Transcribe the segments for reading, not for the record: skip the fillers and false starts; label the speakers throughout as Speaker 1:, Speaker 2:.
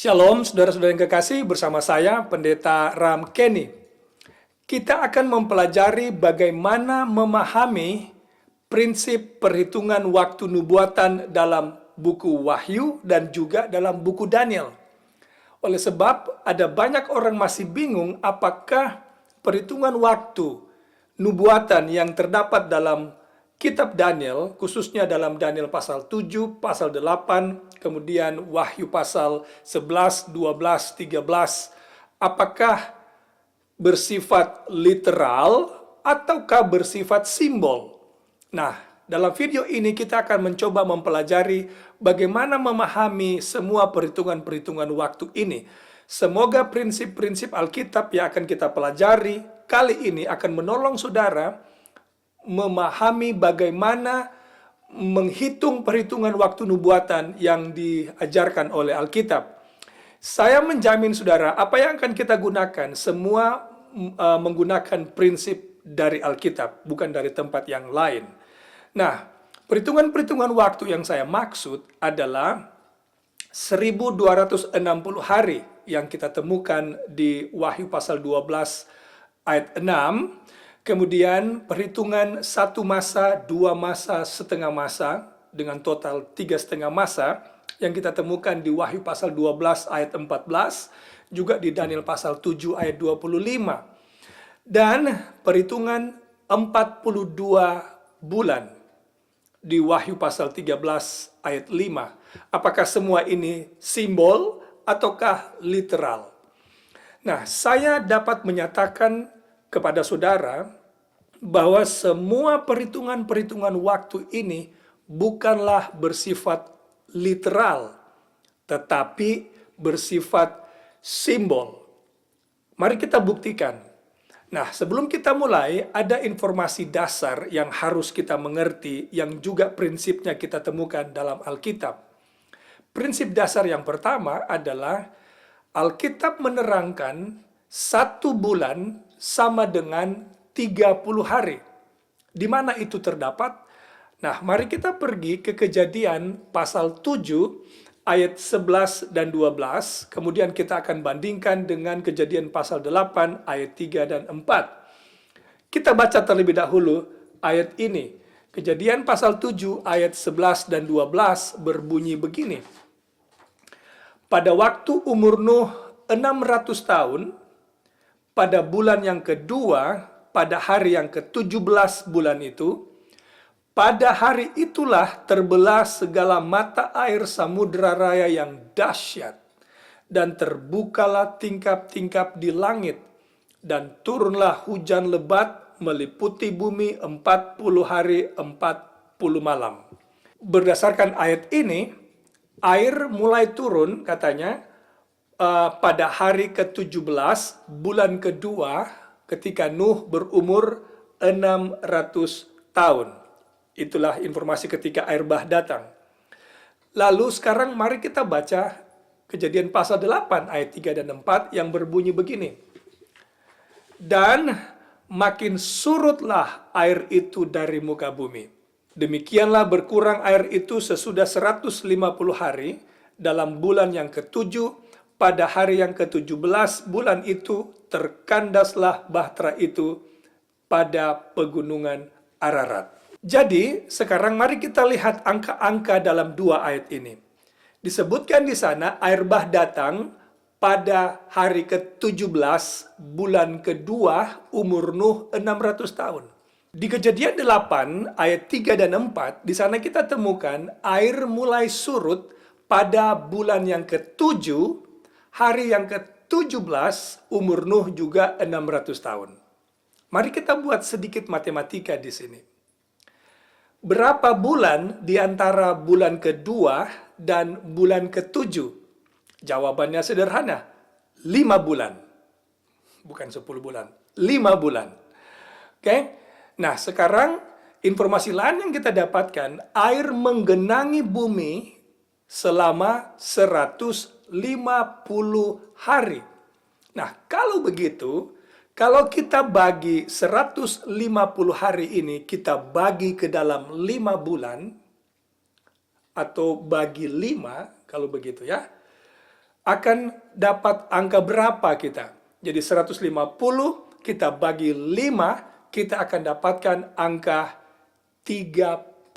Speaker 1: Shalom, saudara-saudara yang kekasih, bersama saya, Pendeta Ram Kenny. Kita akan mempelajari bagaimana memahami prinsip perhitungan waktu nubuatan dalam buku Wahyu dan juga dalam buku Daniel. Oleh sebab ada banyak orang masih bingung apakah perhitungan waktu nubuatan yang terdapat dalam kitab Daniel, khususnya dalam Daniel pasal 7, pasal 8, kemudian Wahyu pasal 11, 12, 13, apakah bersifat literal ataukah bersifat simbol? Nah, dalam video ini kita akan mencoba mempelajari bagaimana memahami semua perhitungan-perhitungan waktu ini. Semoga prinsip-prinsip Alkitab yang akan kita pelajari kali ini akan menolong saudara memahami bagaimana menghitung perhitungan waktu nubuatan yang diajarkan oleh Alkitab. Saya menjamin saudara, apa yang akan kita gunakan semua menggunakan prinsip dari Alkitab, bukan dari tempat yang lain. Nah, perhitungan-perhitungan waktu yang saya maksud adalah 1260 hari yang kita temukan di Wahyu pasal 12 ayat 6. Kemudian perhitungan 1 masa, 2 masa, setengah masa, dengan total 3,5 masa, yang kita temukan di Wahyu pasal 12 ayat 14, juga di Daniel pasal 7 ayat 25. Dan perhitungan 42 bulan di Wahyu pasal 13 ayat 5. Apakah semua ini simbol ataukah literal? Nah, saya dapat menyatakan kepada saudara bahwa semua perhitungan-perhitungan waktu ini bukanlah bersifat literal, tetapi bersifat simbol. Mari kita buktikan. Nah, sebelum kita mulai, ada informasi dasar yang harus kita mengerti, yang juga prinsipnya kita temukan dalam Alkitab. Prinsip dasar yang pertama adalah Alkitab menerangkan 1 bulan sama dengan 30 hari. Di mana itu terdapat? Nah, mari kita pergi ke Kejadian pasal 7 ayat 11 dan 12. Kemudian kita akan bandingkan dengan Kejadian pasal 8 ayat 3 dan 4. Kita baca terlebih dahulu ayat ini. Kejadian pasal 7 ayat 11 dan 12 berbunyi begini. Pada waktu umur Nuh 600 tahun, pada bulan yang kedua, pada hari yang ke-17 bulan itu, pada hari itulah terbelah segala mata air samudera raya yang dahsyat, dan terbukalah tingkap-tingkap di langit, dan turunlah hujan lebat meliputi bumi 40 hari 40 malam. Berdasarkan ayat ini, air mulai turun katanya, pada hari ke-17 bulan kedua ketika Nuh berumur 600 tahun. Itulah informasi ketika air bah datang. Lalu sekarang mari kita baca Kejadian pasal 8 ayat 3 dan 4 yang berbunyi begini. Dan makin surutlah air itu dari muka bumi. Demikianlah berkurang air itu sesudah 150 hari dalam bulan yang ke-7. Pada hari yang ke-17 bulan itu terkandaslah bahtera itu pada pegunungan Ararat. Jadi sekarang mari kita lihat angka-angka dalam 2 ayat ini. Disebutkan di sana air bah datang pada hari ke-17 bulan kedua umur Nuh 600 tahun. Di Kejadian 8 ayat 3 dan 4 di sana kita temukan air mulai surut pada bulan yang ke-7. Hari yang ke-17, umur Nuh juga 600 tahun. Mari kita buat sedikit matematika di sini. Berapa bulan di antara bulan kedua dan bulan ke-7? Jawabannya sederhana, 5 bulan. Bukan 10 bulan, 5 bulan. Oke? Nah, sekarang informasi lain yang kita dapatkan, air menggenangi bumi selama 150 hari. Nah, kalau begitu, kalau kita bagi 150 hari ini, kita bagi ke dalam 5 bulan, atau bagi 5, kalau begitu ya, akan dapat angka berapa kita? Jadi 150 kita bagi 5, kita akan dapatkan angka 30.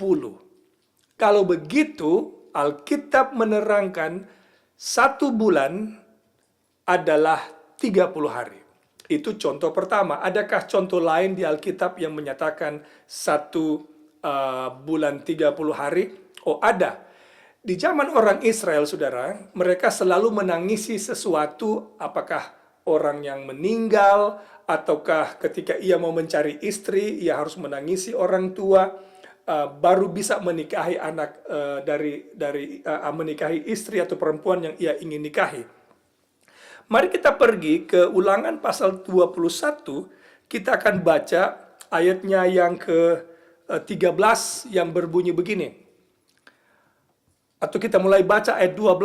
Speaker 1: Kalau begitu, Alkitab menerangkan satu bulan adalah 30 hari. Itu contoh pertama. Adakah contoh lain di Alkitab yang menyatakan satu bulan 30 hari? Oh, ada. Di zaman orang Israel, saudara, mereka selalu menangisi sesuatu, apakah orang yang meninggal, ataukah ketika ia mau mencari istri, ia harus menangisi orang tua, baru bisa menikahi anak menikahi istri atau perempuan yang ia ingin nikahi. Mari kita pergi ke Ulangan pasal 21, kita akan baca ayatnya yang ke-13 yang berbunyi begini. Atau kita mulai baca ayat 12.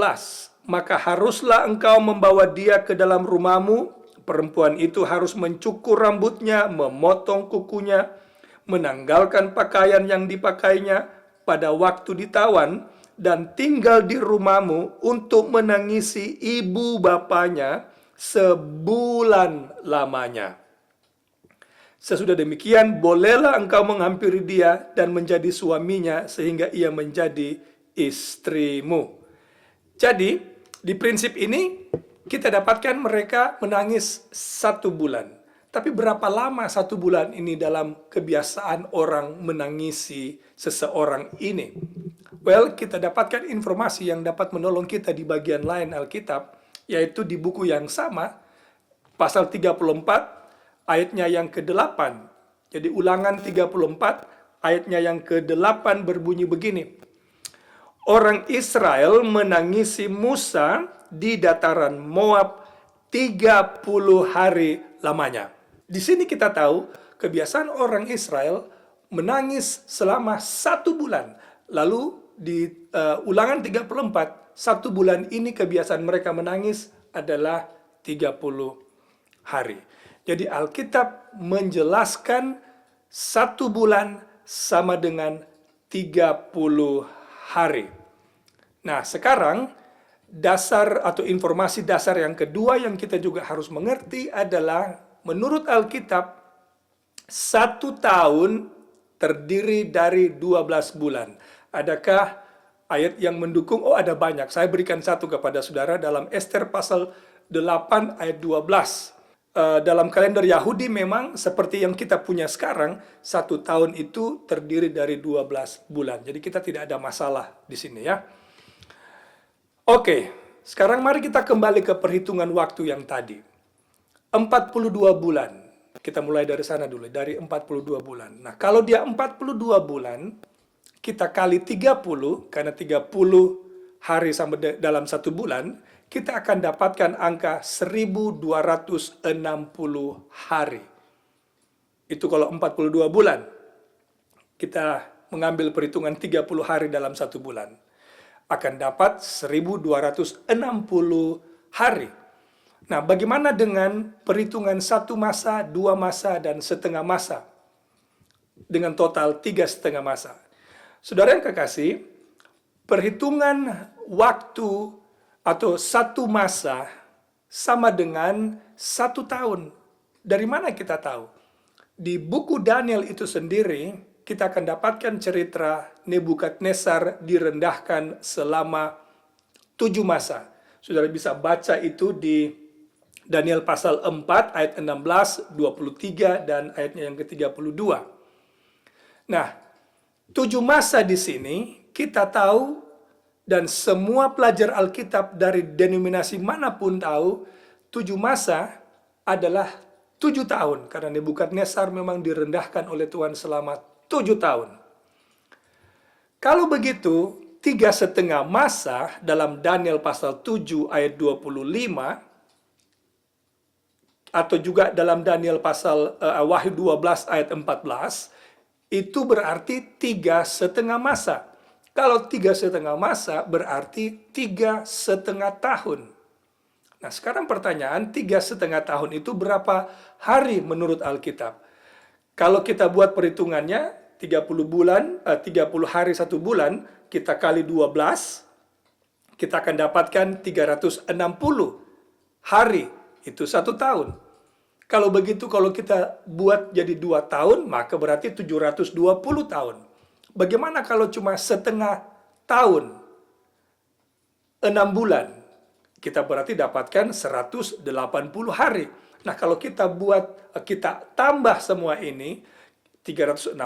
Speaker 1: Maka haruslah engkau membawa dia ke dalam rumahmu, perempuan itu harus mencukur rambutnya, memotong kukunya, menanggalkan pakaian yang dipakainya pada waktu ditawan, dan tinggal di rumahmu untuk menangisi ibu bapanya sebulan lamanya. Sesudah demikian, bolehlah engkau menghampiri dia dan menjadi suaminya sehingga ia menjadi istrimu. Jadi, di prinsip ini kita dapatkan mereka menangis 1 bulan. Tapi berapa lama 1 bulan ini dalam kebiasaan orang menangisi seseorang ini? Well, kita dapatkan informasi yang dapat menolong kita di bagian lain Alkitab, yaitu di buku yang sama, pasal 34, ayatnya yang ke-8. Jadi Ulangan 34, ayatnya yang ke-8 berbunyi begini. Orang Israel menangisi Musa di dataran Moab 30 hari lamanya. Di sini kita tahu kebiasaan orang Israel menangis selama 1 bulan. Lalu di Ulangan 34, 1 bulan ini kebiasaan mereka menangis adalah 30 hari. Jadi Alkitab menjelaskan 1 bulan sama dengan 30 hari. Nah, sekarang dasar atau informasi dasar yang kedua yang kita juga harus mengerti adalah menurut Alkitab 1 tahun terdiri dari 12 bulan. Adakah ayat yang mendukung? Oh, ada banyak. Saya berikan satu kepada saudara dalam Ester pasal 8 ayat 12. Dalam kalender Yahudi memang seperti yang kita punya sekarang, 1 tahun itu terdiri dari 12 bulan. Jadi kita tidak ada masalah di sini ya. Oke, sekarang mari kita kembali ke perhitungan waktu yang tadi. 42 bulan. Kita mulai dari sana dulu, dari 42 bulan. Nah, kalau dia 42 bulan, kita kali 30, karena 30 hari sama dalam 1 bulan, kita akan dapatkan angka 1260 hari. Itu kalau 42 bulan. Kita mengambil perhitungan 30 hari dalam 1 bulan. Akan dapat 1260 hari. Nah, bagaimana dengan perhitungan 1 masa, 2 masa, dan setengah masa? Dengan total 3,5 masa. Saudara yang kekasih, perhitungan waktu atau 1 masa sama dengan 1 tahun. Dari mana kita tahu? Di buku Daniel itu sendiri, kita akan dapatkan cerita Nebukadnezar direndahkan selama 7 masa. Saudara bisa baca itu di Daniel pasal 4 ayat 16, 23, dan ayatnya yang ke-32. Nah, 7 masa di sini kita tahu, dan semua pelajar Alkitab dari denominasi manapun tahu, 7 masa adalah 7 tahun. Karena Nebukadnezar memang direndahkan oleh Tuhan selama 7 tahun. Kalau begitu, 3,5 masa dalam Daniel pasal 7 ayat 25, atau juga dalam Daniel pasal Wahyu 12 ayat 14, itu berarti 3,5 masa. Kalau 3,5 masa berarti 3,5 tahun. Nah, sekarang pertanyaan, 3,5 tahun itu berapa hari menurut Alkitab? Kalau kita buat perhitungannya, 30 hari 1 bulan, kita kali 12, kita akan dapatkan 360 hari, itu 1 tahun. Kalau begitu, kalau kita buat jadi 2 tahun, maka berarti 720 tahun. Bagaimana kalau cuma setengah tahun, 6 bulan? Kita berarti dapatkan 180 hari. Nah, kalau kita tambah semua ini, 360,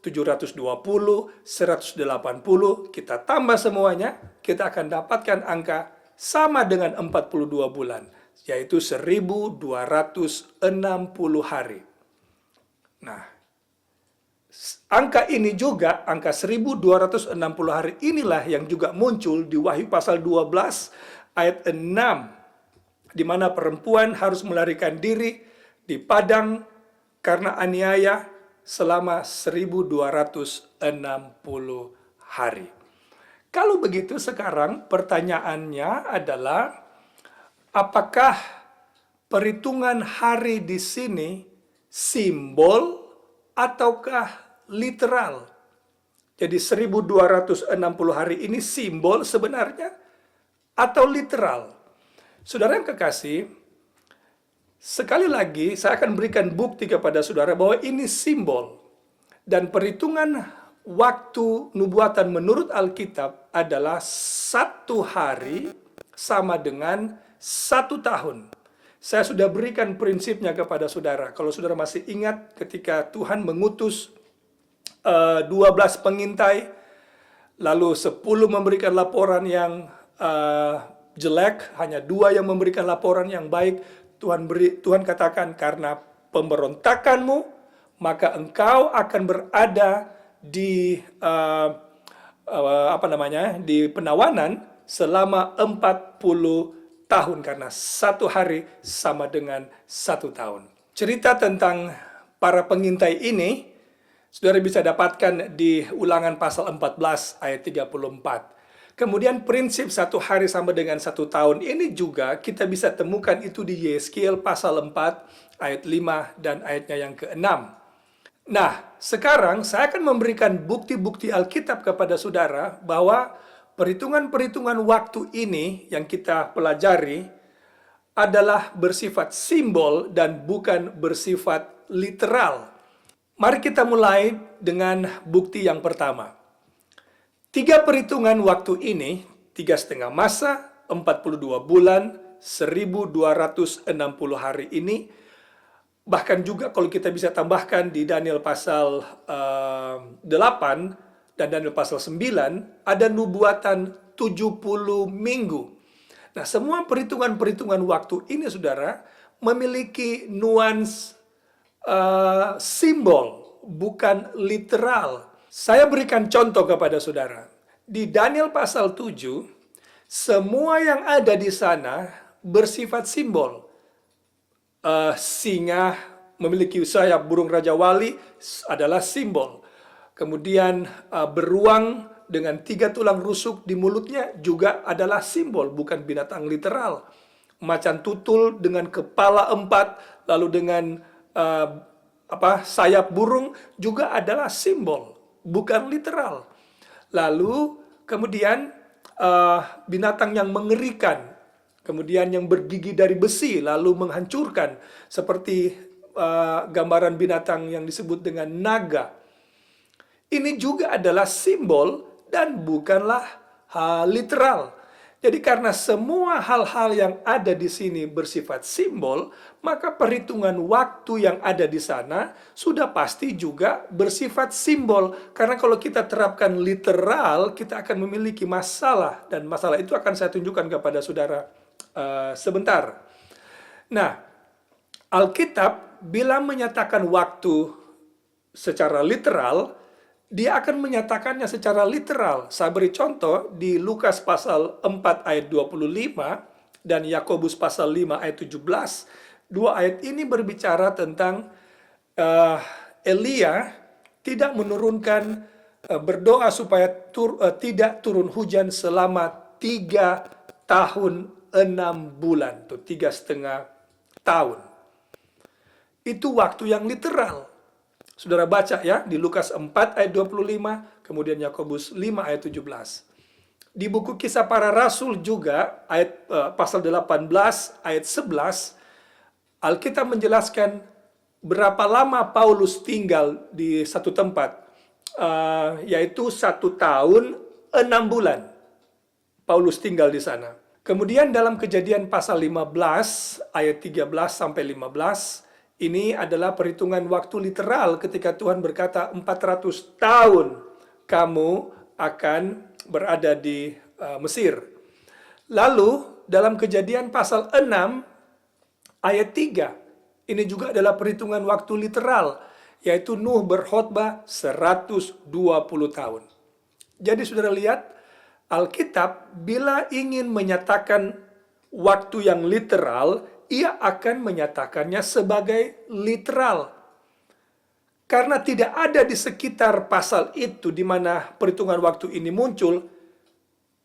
Speaker 1: 720, 180, kita tambah semuanya, kita akan dapatkan angka sama dengan 42 bulan, yaitu 1260 hari. Nah, angka ini juga, angka 1260 hari inilah yang juga muncul di Wahyu pasal 12 ayat 6, di mana perempuan harus melarikan diri di padang karena aniaya selama 1260 hari. Kalau begitu sekarang pertanyaannya adalah, apakah perhitungan hari di sini simbol ataukah literal? Jadi 1260 hari ini simbol sebenarnya atau literal? Saudara yang kekasih, sekali lagi saya akan berikan bukti kepada saudara bahwa ini simbol. Dan perhitungan waktu nubuatan menurut Alkitab adalah 1 hari sama dengan 1 tahun. Saya sudah berikan prinsipnya kepada saudara. Kalau saudara masih ingat ketika Tuhan mengutus 12 pengintai, lalu 10 memberikan laporan yang jelek, hanya 2 yang memberikan laporan yang baik. Tuhan katakan, karena pemberontakanmu, maka engkau akan berada di di penawanan selama 40 tahun, karena 1 hari sama dengan 1 tahun. Cerita tentang para pengintai ini saudara bisa dapatkan di Ulangan pasal 14 ayat 34. Kemudian prinsip 1 hari sama dengan 1 tahun ini juga kita bisa temukan itu di Yeskiel pasal 4 ayat 5 dan ayatnya yang ke-6. Nah, sekarang saya akan memberikan bukti-bukti Alkitab kepada saudara bahwa perhitungan-perhitungan waktu ini yang kita pelajari adalah bersifat simbol dan bukan bersifat literal. Mari kita mulai dengan bukti yang pertama. 3 perhitungan waktu ini, 3,5 masa, 42 bulan, 1260 hari ini, bahkan juga kalau kita bisa tambahkan di Daniel pasal 8 dan Daniel pasal 9, ada nubuatan 70 minggu. Nah, semua perhitungan-perhitungan waktu ini, saudara, memiliki nuans simbol, bukan literal. Saya berikan contoh kepada saudara. Di Daniel pasal 7, semua yang ada di sana bersifat simbol. Singa memiliki sayap, burung Raja Wali adalah simbol. Kemudian beruang dengan 3 tulang rusuk di mulutnya juga adalah simbol, bukan binatang literal. Macan tutul dengan kepala 4, lalu dengan sayap burung juga adalah simbol, bukan literal. Lalu kemudian binatang yang mengerikan, kemudian yang bergigi dari besi lalu menghancurkan, seperti gambaran binatang yang disebut dengan naga. Ini juga adalah simbol dan bukanlah literal. Jadi karena semua hal-hal yang ada di sini bersifat simbol, maka perhitungan waktu yang ada di sana sudah pasti juga bersifat simbol. Karena kalau kita terapkan literal, kita akan memiliki masalah. Dan masalah itu akan saya tunjukkan kepada saudara sebentar. Nah, Alkitab bila menyatakan waktu secara literal, dia akan menyatakannya secara literal. Saya beri contoh di Lukas pasal 4 ayat 25 dan Yakobus pasal 5 ayat 17. 2 ayat ini berbicara tentang Elia tidak menurunkan, berdoa supaya tidak turun hujan selama 3 tahun 6 bulan, tuh 3,5 tahun. Itu waktu yang literal. Saudara baca ya di Lukas 4 ayat 25, kemudian Yakobus 5 ayat 17. Di buku Kisah Para Rasul juga, pasal 18, ayat 11, Alkitab menjelaskan berapa lama Paulus tinggal di satu tempat, yaitu 1 tahun 6 bulan. Paulus tinggal di sana. Kemudian dalam Kejadian pasal 15 ayat 13 sampai 15, ini adalah perhitungan waktu literal ketika Tuhan berkata 400 tahun kamu akan berada di Mesir. Lalu dalam Kejadian pasal 6 ayat 3, ini juga adalah perhitungan waktu literal, yaitu Nuh berkhotbah 120 tahun. Jadi saudara lihat, Alkitab bila ingin menyatakan waktu yang literal, ia akan menyatakannya sebagai literal. Karena tidak ada di sekitar pasal itu di mana perhitungan waktu ini muncul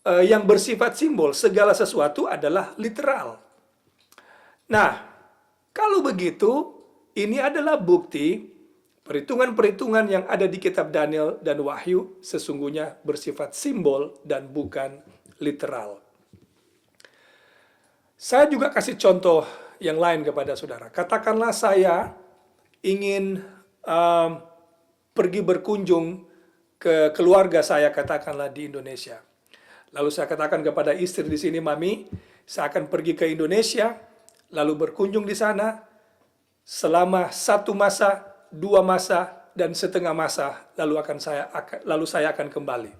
Speaker 1: yang bersifat simbol. Segala sesuatu adalah literal. Nah, kalau begitu, ini adalah bukti perhitungan-perhitungan yang ada di kitab Daniel dan Wahyu sesungguhnya bersifat simbol dan bukan literal. Saya juga kasih contoh yang lain kepada saudara. Katakanlah saya ingin pergi berkunjung ke keluarga saya, katakanlah di Indonesia. Lalu saya katakan kepada istri di sini, Mami, saya akan pergi ke Indonesia, lalu berkunjung di sana selama 1 masa, 2 masa, dan setengah masa, lalu saya akan kembali.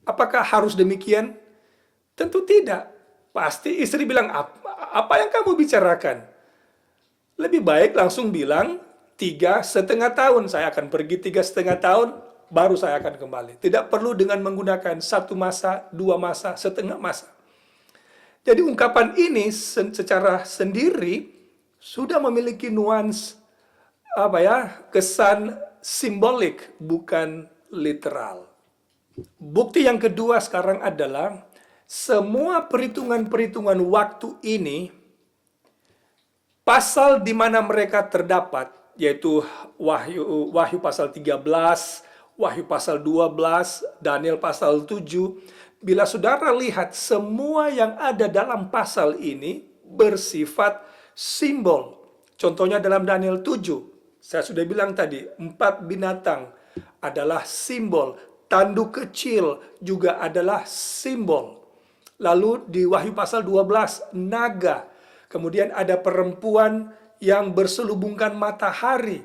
Speaker 1: Apakah harus demikian? Tentu tidak. Pasti istri bilang, apa yang kamu bicarakan? Lebih baik langsung bilang, 3,5 tahun. Saya akan pergi 3,5 tahun, baru saya akan kembali. Tidak perlu dengan menggunakan 1 masa, 2 masa, setengah masa. Jadi ungkapan ini secara sendiri sudah memiliki nuans kesan simbolik, bukan literal. Bukti yang kedua sekarang adalah semua perhitungan-perhitungan waktu ini, pasal di mana mereka terdapat, yaitu Wahyu pasal 13, Wahyu pasal 12, Daniel pasal 7, bila saudara lihat semua yang ada dalam pasal ini bersifat simbol. Contohnya dalam Daniel 7, saya sudah bilang tadi, 4 binatang adalah simbol. Tanduk kecil juga adalah simbol. Lalu di Wahyu pasal 12, naga. Kemudian ada perempuan yang berselubungkan matahari,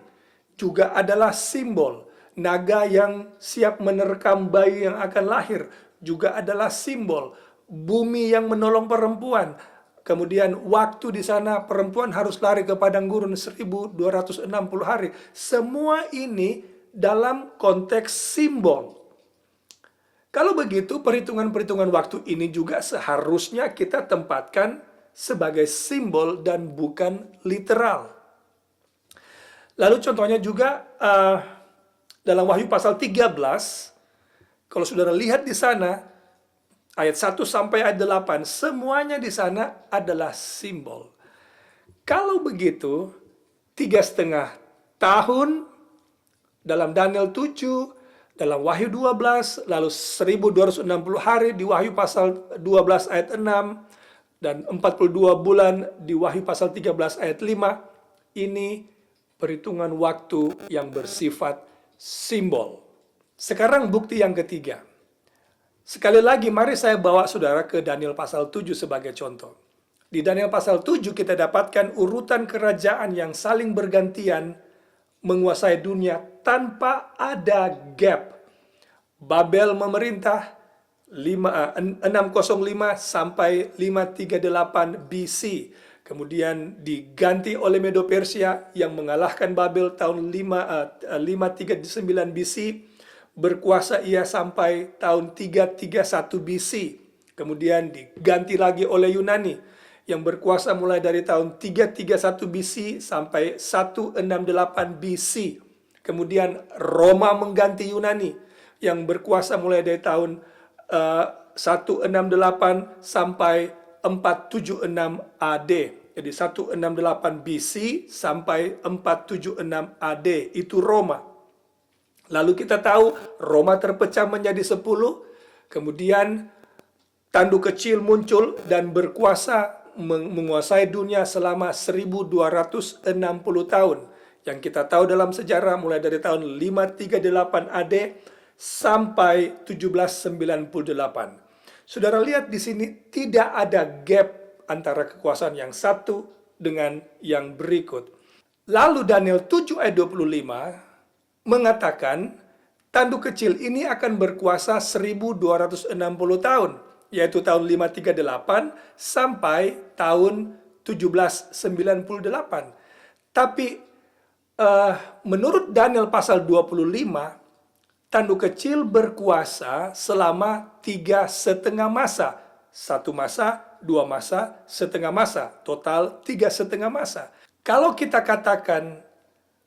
Speaker 1: juga adalah simbol. Naga yang siap menerkam bayi yang akan lahir, juga adalah simbol. Bumi yang menolong perempuan. Kemudian waktu di sana perempuan harus lari ke padang gurun 1260 hari. Semua ini dalam konteks simbol. Kalau begitu, perhitungan-perhitungan waktu ini juga seharusnya kita tempatkan sebagai simbol dan bukan literal. Lalu contohnya juga dalam Wahyu pasal 13, kalau saudara lihat di sana, ayat 1 sampai ayat 8, semuanya di sana adalah simbol. Kalau begitu, 3,5 tahun dalam Daniel 7, dalam Wahyu 12, lalu 1260 hari di Wahyu pasal 12 ayat 6, dan 42 bulan di Wahyu pasal 13 ayat 5, ini perhitungan waktu yang bersifat simbol. Sekarang bukti yang ketiga. Sekali lagi, mari saya bawa saudara ke Daniel pasal 7 sebagai contoh. Di Daniel pasal 7 kita dapatkan urutan kerajaan yang saling bergantian menguasai dunia tanpa ada gap. Babel memerintah 605 sampai 538 BC. Kemudian diganti oleh Medo Persia yang mengalahkan Babel tahun 539 BC. Berkuasa ia sampai tahun 331 BC. Kemudian diganti lagi oleh Yunani yang berkuasa mulai dari tahun 331 BC sampai 168 BC. Kemudian Roma mengganti Yunani yang berkuasa mulai dari tahun 168 sampai 476 AD. Jadi 168 BC sampai 476 AD. Itu Roma. Lalu kita tahu Roma terpecah menjadi 10, Kemudian tanduk kecil muncul dan berkuasa menguasai dunia selama 1260 tahun. Yang kita tahu dalam sejarah mulai dari tahun 538 AD sampai 1798. Saudara lihat di sini tidak ada gap antara kekuasaan yang satu dengan yang berikut. Lalu Daniel 7 ayat 25 mengatakan tanduk kecil ini akan berkuasa 1260 tahun, yaitu tahun 538 sampai tahun 1798. Tapi menurut Daniel pasal 25, tanduk kecil berkuasa selama 3,5 masa. 1 masa, 2 masa, setengah masa. Total 3,5 masa. Kalau kita katakan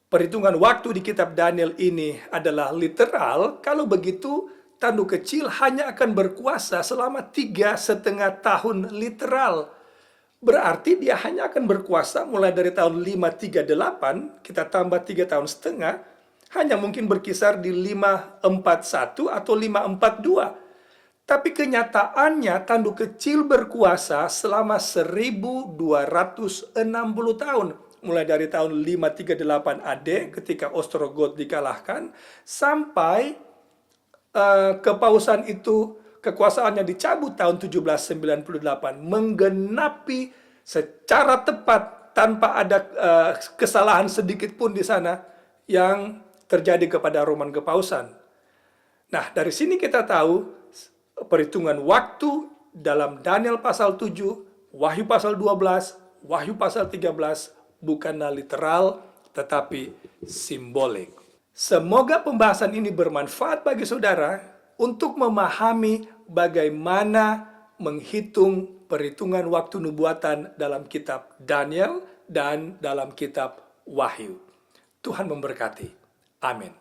Speaker 1: perhitungan waktu di kitab Daniel ini adalah literal, kalau begitu tanduk kecil hanya akan berkuasa selama 3,5 tahun literal. Berarti dia hanya akan berkuasa mulai dari tahun 538, kita tambah 3,5 tahun, hanya mungkin berkisar di 541 atau 542. Tapi kenyataannya tanduk kecil berkuasa selama 1260 tahun. Mulai dari tahun 538 AD ketika Ostrogoth dikalahkan, sampai kepausan itu kekuasaannya dicabut tahun 1798. Menggenapi secara tepat tanpa ada kesalahan sedikit pun di sana yang terjadi kepada Roman kepausan. Nah, dari sini kita tahu perhitungan waktu dalam Daniel pasal 7, Wahyu pasal 12, Wahyu pasal 13 bukanlah literal tetapi simbolik. Semoga pembahasan ini bermanfaat bagi saudara untuk memahami bagaimana menghitung perhitungan waktu nubuatan dalam kitab Daniel dan dalam kitab Wahyu. Tuhan memberkati. Amin.